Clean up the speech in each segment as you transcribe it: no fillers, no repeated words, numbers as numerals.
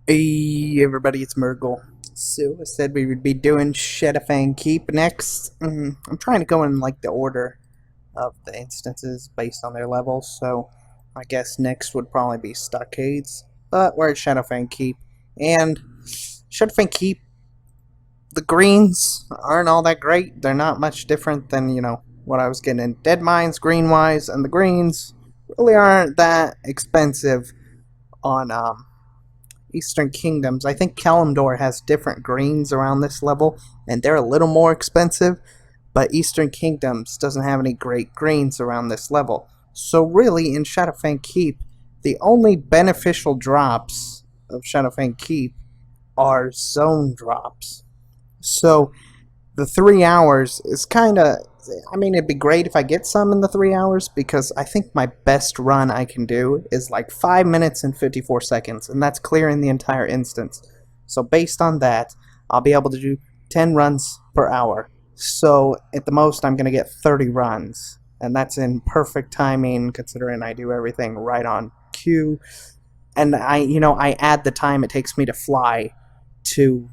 Hey everybody, it's Murgle. So I said we would be doing Shadowfang Keep next. I'm trying to go in like the order of the instances based on their levels, so I guess next would probably be Stockades. But we're at Shadowfang Keep. And Shadowfang Keep, the greens aren't all that great. They're not much different than, what I was getting in Dead Mines green wise, and the greens really aren't that expensive on Eastern Kingdoms. I think Kalimdor has different greens around this level, and they're a little more expensive, but Eastern Kingdoms doesn't have any great greens around this level. So really, in Shadowfang Keep, the only beneficial drops of Shadowfang Keep are zone drops. So the 3 hours is kind of. I mean, it'd be great if I get some in the 3 hours because I think my best run I can do is like 5 minutes and 54 seconds, and that's clearing the entire instance. So, based on that, I'll be able to do 10 runs per hour. So, at the most, I'm going to get 30 runs, and that's in perfect timing considering I do everything right on cue. And I add the time it takes me to fly to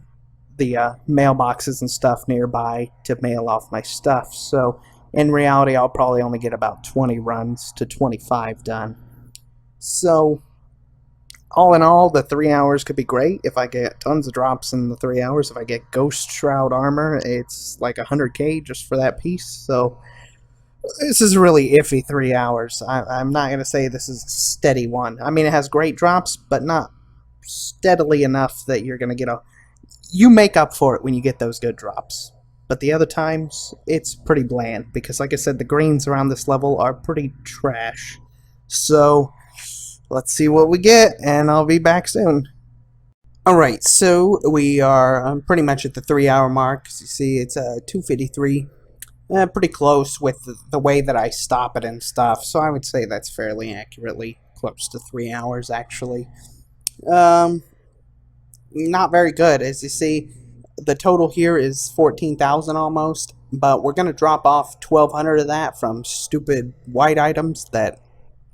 the mailboxes and stuff nearby to mail off my stuff. So in reality, I'll probably only get about 20 runs to 25 done. So all in all, the 3 hours could be great if I get tons of drops in the 3 hours. If I get Ghost Shroud armor, it's like 100k just for that piece. So this is really iffy 3 hours. I'm not going to say this is a steady one. I mean, it has great drops, but not steadily enough that you're going to get a you make up for it when you get those good drops. But the other times, it's pretty bland because, like I said, the greens around this level are pretty trash. So, let's see what we get, and I'll be back soon. Alright, so we are pretty much at the 3 hour mark. As you see, it's 2:53. Pretty close with the way that I stop it and stuff, so I would say that's fairly accurately close to 3 hours, actually. Um, Not very good. As you see, the total here is 14,000 almost, but we're going to drop off 1,200 of that from stupid white items that,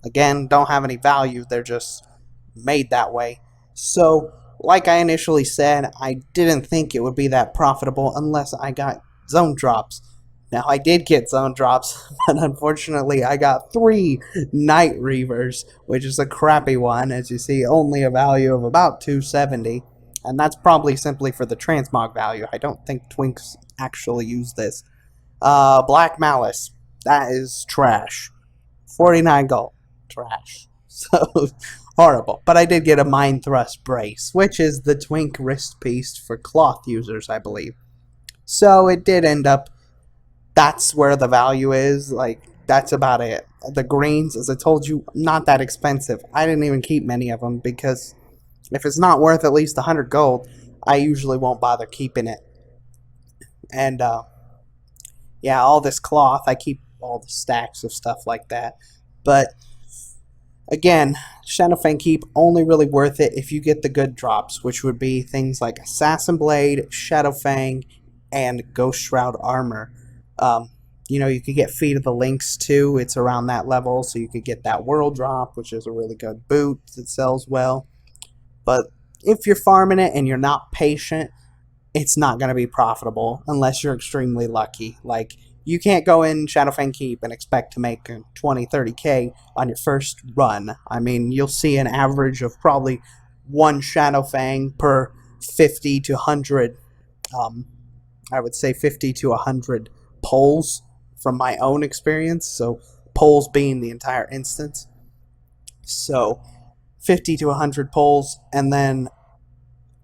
again, don't have any value. They're just made that way. So, like I initially said, I didn't think it would be that profitable unless I got zone drops. Now, I did get zone drops, but unfortunately, I got three Night Reavers, which is a crappy one, as you see, only a value of about 270. And that's probably simply for the transmog value. I don't think Twinks actually use this. Black Malice. That is trash. 49 gold. Trash. So, horrible. But I did get a Mind Thrust Brace, which is the Twink wrist piece for cloth users, I believe. So, it did end up. That's where the value is. Like, that's about it. The greens, as I told you, not that expensive. I didn't even keep many of them because if it's not worth at least 100 gold, I usually won't bother keeping it. And yeah, all this cloth, I keep all the stacks of stuff like that. But again, Shadowfang Keep only really worth it if you get the good drops, which would be things like Assassin Blade, Shadowfang, and Ghost Shroud armor. Um, you could get Feet of the Lynx too. It's around that level, so you could get that World Drop, which is a really good boot that sells well. But if you're farming it and you're not patient, it's not going to be profitable unless you're extremely lucky. Like, you can't go in Shadowfang Keep and expect to make 20, 30k on your first run. I mean, you'll see an average of probably one Shadowfang per 50 to 100, I would say 50 to 100 polls from my own experience. So, polls being the entire instance. So, 50 to 100 polls, and then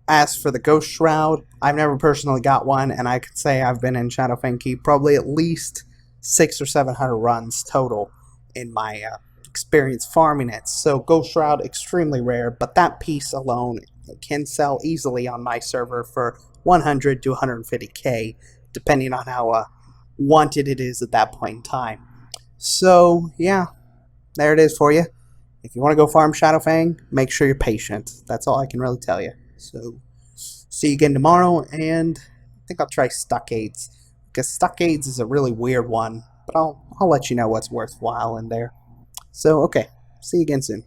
as for the Ghost Shroud, I've never personally got one, and I could say I've been in Shadowfang Keep probably at least 600 or 700 runs total in my experience farming it. So Ghost Shroud, extremely rare, but that piece alone can sell easily on my server for 100 to 150k, depending on how wanted it is at that point in time. So yeah, there it is for you. If you want to go farm Shadowfang, make sure you're patient. That's all I can really tell you. So, see you again tomorrow, and I think I'll try Stockades. Because Stockades is a really weird one, but I'll let you know what's worthwhile in there. So, okay. See you again soon.